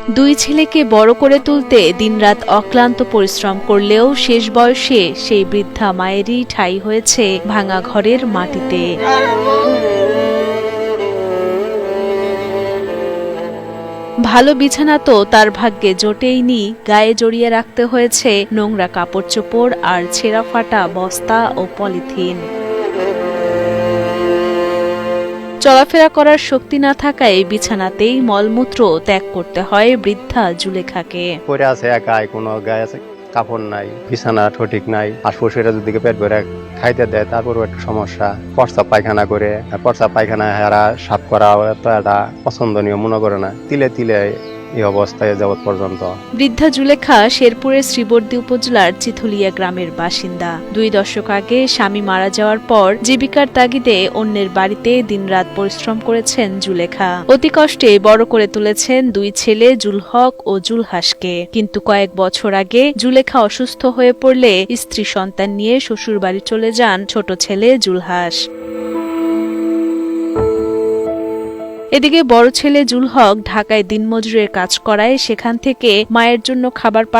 দুই ছেলেকে বড় করে তুলতে দিনরাত অক্লান্ত পরিশ্রম করলেও শেষ বয়সে সেই বৃদ্ধা মায়েরই ঠাঁই হয়েছে ভাঙা ঘরের মাটিতে। ভালো বিছানা তো তার ভাগ্যে জোটেইনি, গায়ে জড়িয়ে রাখতে হয়েছে নোংরা কাপড় চোপড় আর ছেঁড়া ফাটা বস্তা ও পলিথিন। চলাফেরা করার শক্তি না থাকায় বিছানাতেই মলমূত্র ত্যাগ করতে হয় বৃদ্ধা জুলেখাকে। পরে আছে একাই, কোনো গায়ে আছে কাপড় নাই, বিছানা সঠিক নাই, আর শ্বশুরা যদি পেট ভরে খাইতে দেয় তারপরও একটা সমস্যা। প্রস্রাব পায়খানা করে, প্রস্রাব পায়খানা হেরা সাফ করা তো এটা পছন্দনীয় মনে করে না, তিলে তিলে এই অবস্থায় যাবৎ পর্যন্ত। বৃদ্ধা জুলেখা শেরপুরের শ্রীবর্দী উপজেলার চিথুলিয়া গ্রামের বাসিন্দা। 2 দশক আগে স্বামী মারা যাওয়ার পর জীবিকার তাগিদে অন্যের বাড়িতে দিনরাত পরিশ্রম করেছেন জুলেখা। অতি কষ্টে বড় করে তুলেছেন 2 ছেলে জুলহক ও জুলহাসকে। কিন্তু কয়েক বছর আগে জুলেখা অসুস্থ হয়ে পড়লে স্ত্রী সন্তান নিয়ে শ্বশুর বাড়ি চলে যান ছোট ছেলে জুলহাস। এদিকে বড় ছেলে জুলহক ঢাকায় দিনমজুরের কাজ করায় সেখান থেকে মায়ের জন্য খাবার